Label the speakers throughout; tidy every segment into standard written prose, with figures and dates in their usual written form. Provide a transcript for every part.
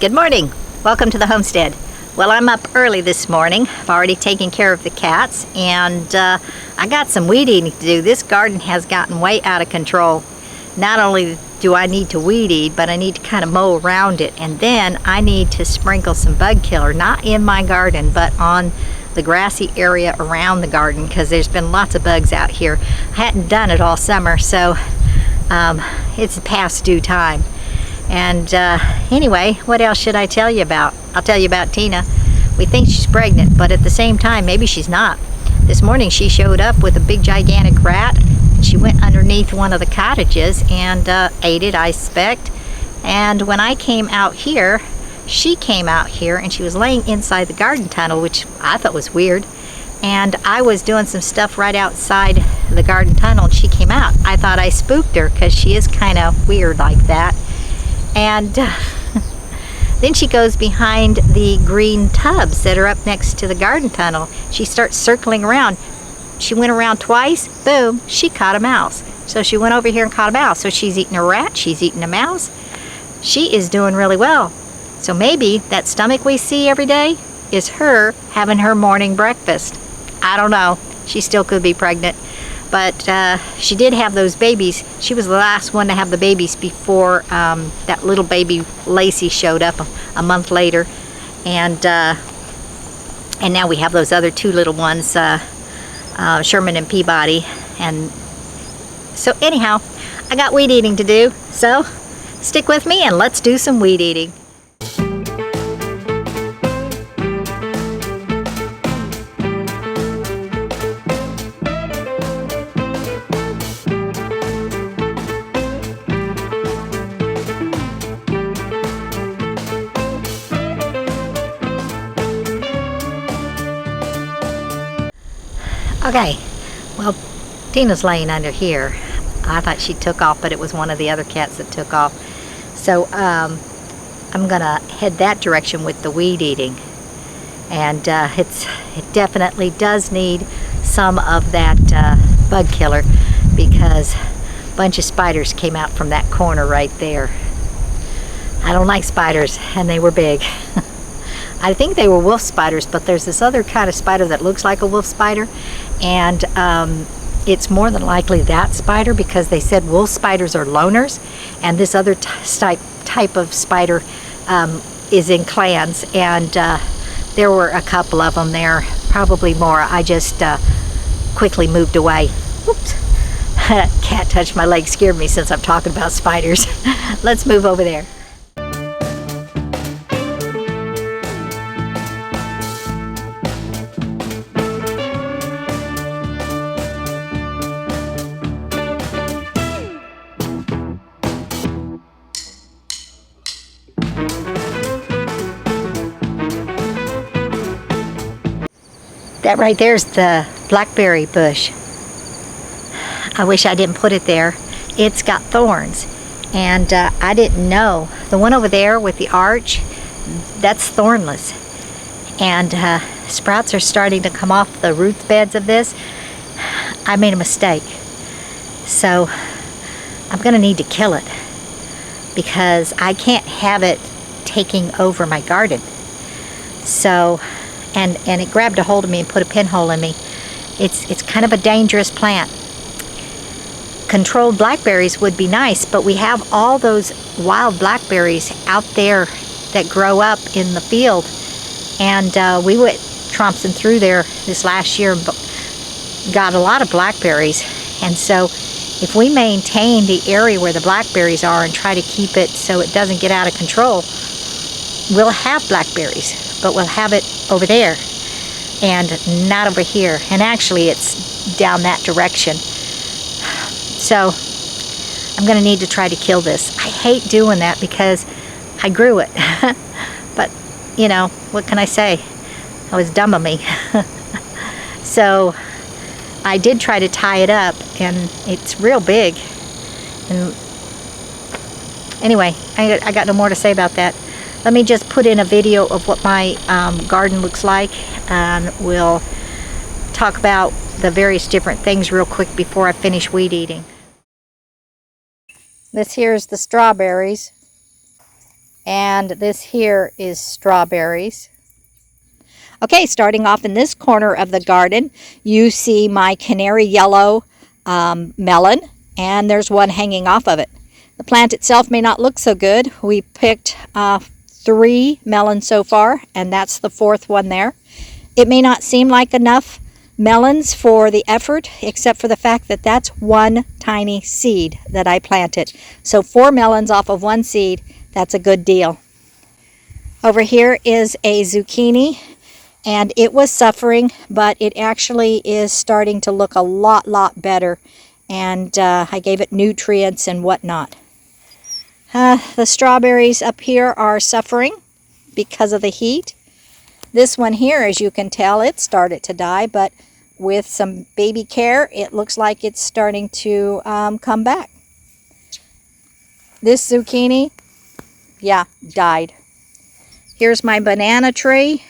Speaker 1: Good morning. Welcome to the homestead. Well, I'm up early this morning. I've already taken care of the cats, and I got some weed eating to do. This garden has gotten way out of control. Not only do I need to weed eat, but I need to kind of mow around it, and then I need to sprinkle some bug killer, not in my garden, but on the grassy area around the garden, because there's been lots of bugs out here. I hadn't done it all summer, so it's past due time. And anyway, what else should I tell you about? I'll tell you about Tina. We think she's pregnant, but at the same time, maybe she's not. This morning she showed up with a big gigantic rat. She went underneath one of the cottages and ate it, I suspect. And when I came out here, she came out here and she was laying inside the garden tunnel, which I thought was weird. And I was doing some stuff right outside the garden tunnel and she came out. I thought I spooked her because she is kind of weird like that. And then she goes behind the green tubs that are up next to the garden tunnel. She starts circling around. She went around twice, boom, she caught a mouse. So she went over here and caught a mouse. So she's eating a rat, she's eating a mouse. She is doing really well. So maybe that stomach we see every day is her having her morning breakfast. I don't know. She still could be pregnant. But she did have those babies. She was the last one to have the babies before that little baby Lacey showed up a month later. And now we have those other two little ones, Sherman and Peabody. And so anyhow, I got weed eating to do. So stick with me and let's do some weed eating. Okay, well, Tina's laying under here. I thought she took off, but it was one of the other cats that took off. So I'm gonna head that direction with the weed eating. And it definitely does need some of that bug killer, because a bunch of spiders came out from that corner right there. I don't like spiders, and they were big. I think they were wolf spiders, but there's this other kind of spider that looks like a wolf spider, and it's more than likely that spider, because they said wolf spiders are loners, and this other type of spider is in clans, and there were a couple of them there, probably more. I just quickly moved away. Oops. Cat touched my leg, scared me since I'm talking about spiders. Let's move over there. That right there's the blackberry bush. I wish I didn't put it there. It's got thorns, and I didn't know. The one over there with the arch, that's thornless. And sprouts are starting to come off the root beds of this. I made a mistake. So I'm gonna need to kill it, because I can't have it taking over my garden. So and it grabbed a hold of me and put a pinhole in me. It's kind of a dangerous plant. Controlled blackberries would be nice, but we have all those wild blackberries out there that grow up in the field, and we went tromping through there this last year and got a lot of blackberries. And so if we maintain the area where the blackberries are and try to keep it so it doesn't get out of control, we'll have blackberries, but we'll have it over there and not over here. And actually it's down that direction. So I'm gonna need to try to kill this. I hate doing that because I grew it. But you know, what can I say? That was dumb of me. So I did try to tie it up, and it's real big. And anyway, I got no more to say about that. Let me just put in a video of what my garden looks like, and we'll talk about the various different things real quick before I finish weed eating. This here is the strawberries. And this here is strawberries. Okay, starting off in this corner of the garden, you see my canary yellow melon, and there's one hanging off of it. The plant itself may not look so good. We picked 3 melons so far, and that's the 4th one there. It may not seem like enough melons for the effort, except for the fact that that's one tiny seed that I planted. So 4 melons off of 1 seed, that's a good deal. Over here is a zucchini, and it was suffering, but it actually is starting to look a lot better, and I gave it nutrients and whatnot. The strawberries up here are suffering because of the heat. This one here, as you can tell, it started to die, but with some baby care, it looks like it's starting to come back. This zucchini, yeah, died. Here's my banana tree,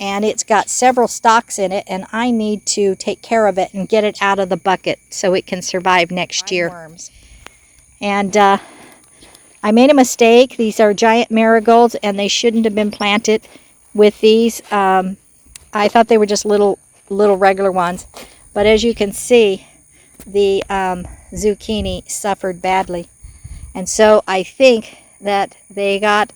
Speaker 1: and it's got several stalks in it, and I need to take care of it and get it out of the bucket so it can survive next year. Worms. And I made a mistake. These are giant marigolds, and they shouldn't have been planted with these. I thought they were just little regular ones, but as you can see, the zucchini suffered badly, and so I think that they got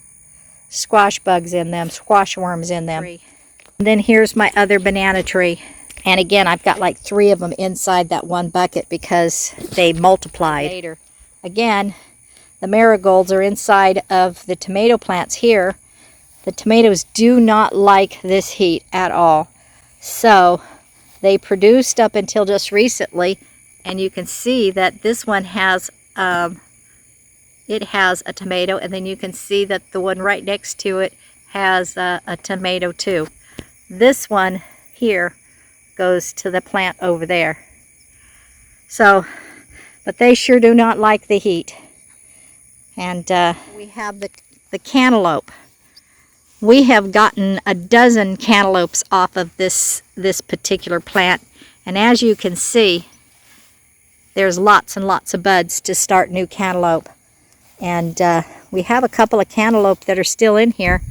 Speaker 1: squash bugs in them, squash worms in them. And then here's my other banana tree, and again I've got like 3 of them inside that one bucket because they multiplied. Later. Again, the marigolds are inside of the tomato plants here. The tomatoes do not like this heat at all. So they produced up until just recently, and you can see that this one has it has a tomato, and then you can see that the one right next to it has a tomato too. This one here goes to the plant over there. So, but they sure do not like the heat. And we have the cantaloupe. We have gotten a dozen cantaloupes off of this particular plant, and as you can see, there's lots and lots of buds to start new cantaloupe. And we have a couple of cantaloupe that are still in here.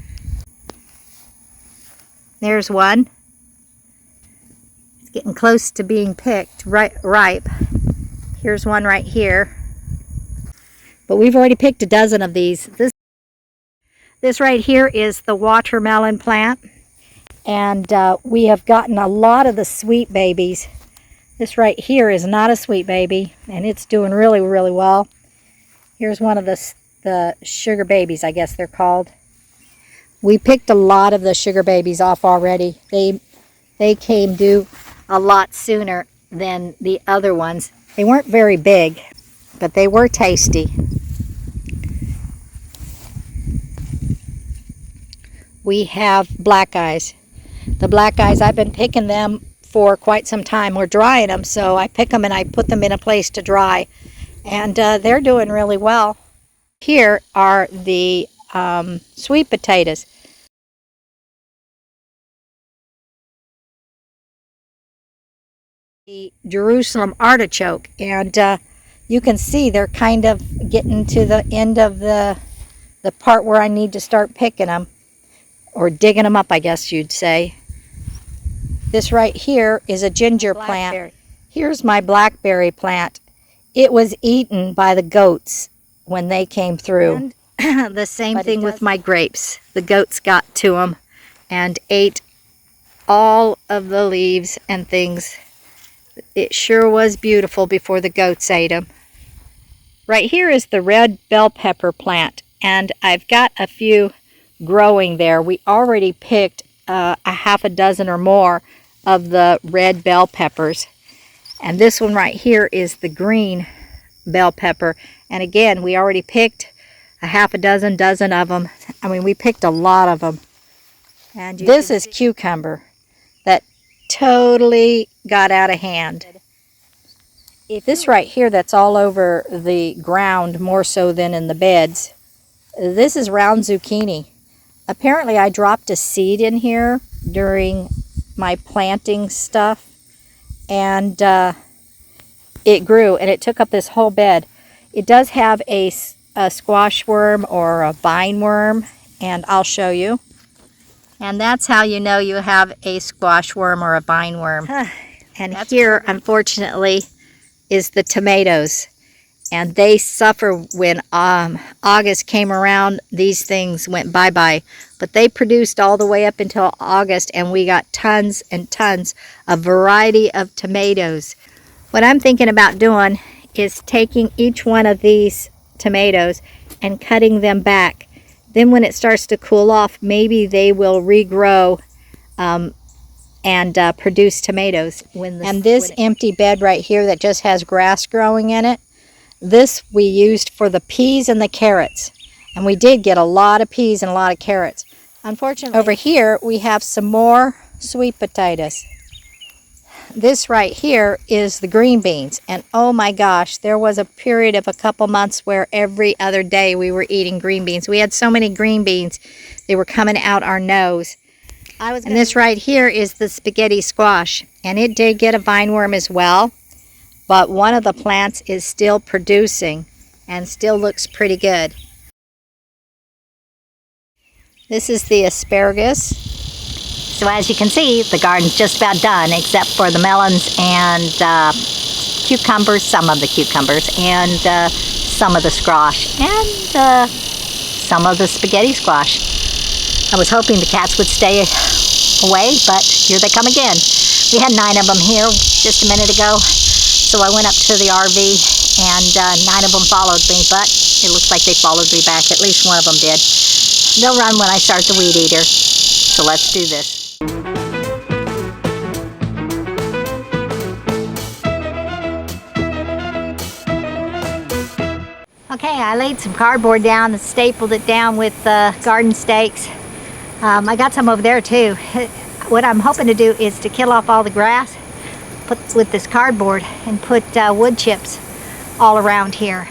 Speaker 1: There's one. It's getting close to being picked, ripe. Here's one right here. But we've already picked a dozen of these. This right here is the watermelon plant, and we have gotten a lot of the sweet babies. This right here is not a sweet baby, and it's doing really well. Here's one of the sugar babies, I guess they're called. We picked a lot of the sugar babies off already. They came due a lot sooner than the other ones. They weren't very big, but they were tasty. We have black eyes. The black eyes, I've been picking them for quite some time. We're drying them, so I pick them and I put them in a place to dry. And they're doing really well. Here are the sweet potatoes. The Jerusalem artichoke, and you can see they're kind of getting to the end of the part where I need to start picking them, or digging them up, I guess you'd say. This right here is a ginger plant. Here's my blackberry plant. It was eaten by the goats when they came through. And the same thing with my grapes. The goats got to them and ate all of the leaves and things. It sure was beautiful before the goats ate them. Right here is the red bell pepper plant, and I've got a few growing there. We already picked a half a dozen or more of the red bell peppers, and this one right here is the green bell pepper, and again we already picked a half a dozen of them. I mean, we picked a lot of them. And this is cucumber that totally got out of hand. This right here that's all over the ground more so than in the beds, this is round zucchini. Apparently I dropped a seed in here during my planting stuff, and it grew and it took up this whole bed. It does have a a squash worm or a vine worm, and I'll show you. And that's how you know you have a squash worm or a vine worm. And here, unfortunately, is the tomatoes. And they suffer when August came around. These things went bye-bye. But they produced all the way up until August, and we got tons and tons of variety of tomatoes. What I'm thinking about doing is taking each one of these tomatoes and cutting them back. Then when it starts to cool off, maybe they will regrow and produce tomatoes. And this empty bed right here that just has grass growing in it, this we used for the peas and the carrots. And we did get a lot of peas and a lot of carrots. Unfortunately, over here we have some more sweet potatoes. This right here is the green beans. And oh my gosh, there was a period of a couple months where every other day we were eating green beans. We had so many green beans, they were coming out our nose. And this right here is the spaghetti squash. And it did get a vine worm as well. But one of the plants is still producing and still looks pretty good. This is the asparagus. So as you can see, the garden's just about done, except for the melons and cucumbers, some of the cucumbers, and some of the squash, and some of the spaghetti squash. I was hoping the cats would stay away, but here they come again. We had 9 of them here just a minute ago. So I went up to the RV, and 9 of them followed me, but it looks like they followed me back. At least one of them did. They'll run when I start the weed eater. So let's do this. Okay, I laid some cardboard down and stapled it down with garden stakes. I got some over there too. What I'm hoping to do is to kill off all the grass with this cardboard and put wood chips all around here.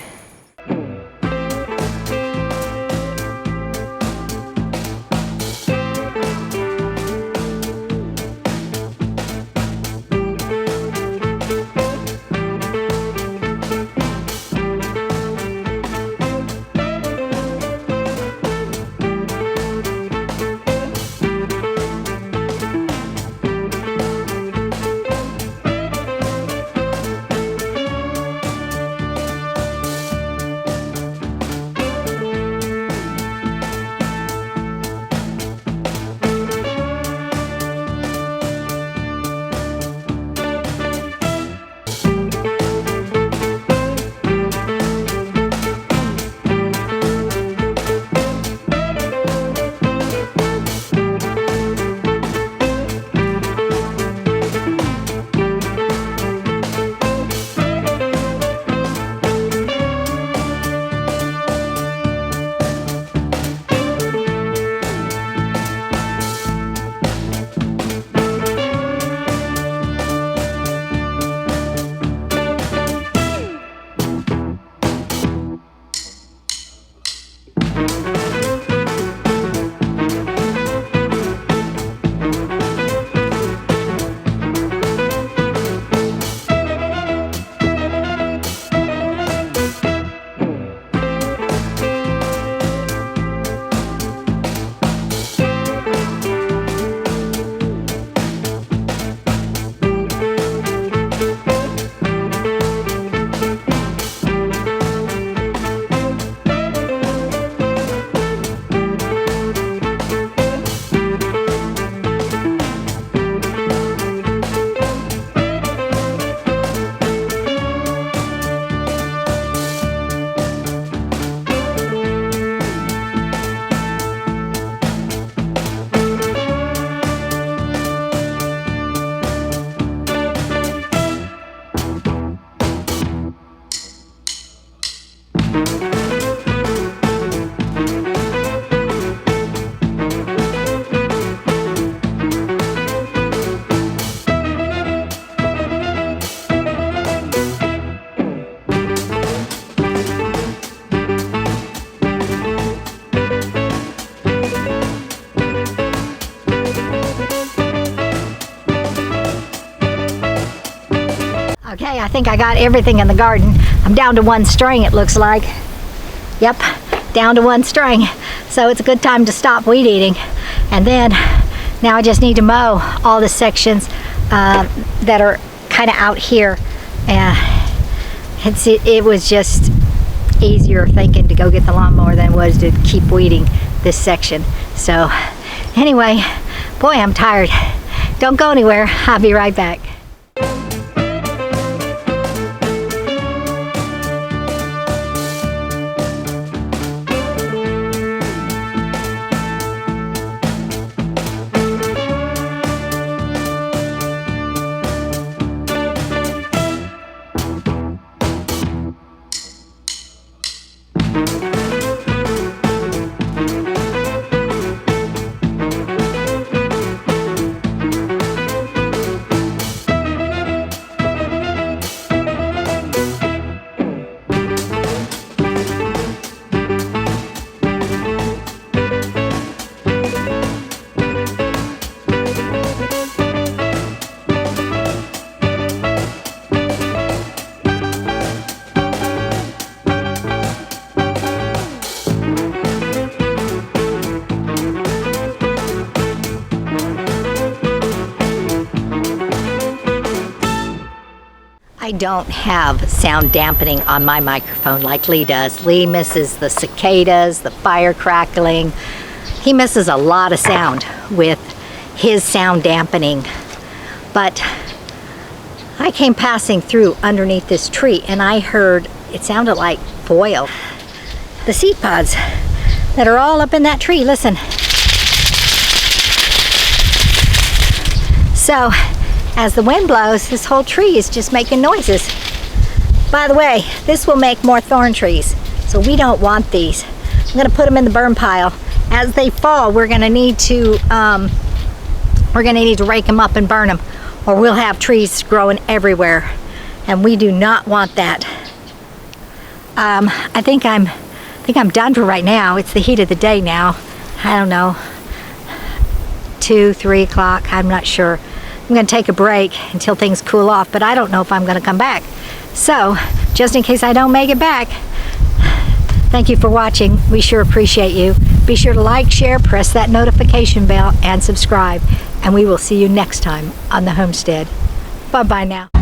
Speaker 1: Okay, I think I got everything in the garden. I'm down to 1 string, it looks like. Yep, down to one string. So it's a good time to stop weed eating. And then now I just need to mow all the sections that are kind of out here. It was just easier thinking to go get the lawnmower than it was to keep weeding this section. So anyway, boy, I'm tired. Don't go anywhere. I'll be right back. I don't have sound dampening on my microphone like Lee does. Lee misses the cicadas, the fire crackling. He misses a lot of sound with his sound dampening. But I came passing through underneath this tree and I heard, it sounded like boil. The seed pods that are all up in that tree, listen. So, as the wind blows, this whole tree is just making noises. By the way, this will make more thorn trees, so we don't want these. I'm gonna put them in the burn pile. As they fall, we're gonna need to rake them up and burn them, or we'll have trees growing everywhere, and we do not want that. I think I'm done for right now. It's the heat of the day now. I don't know, 2, 3 o'clock. I'm not sure. I'm going to take a break until things cool off, but I don't know if I'm going to come back. So, just in case I don't make it back, thank you for watching. We sure appreciate you. Be sure to like, share, press that notification bell, and subscribe. And we will see you next time on the homestead. Bye-bye now.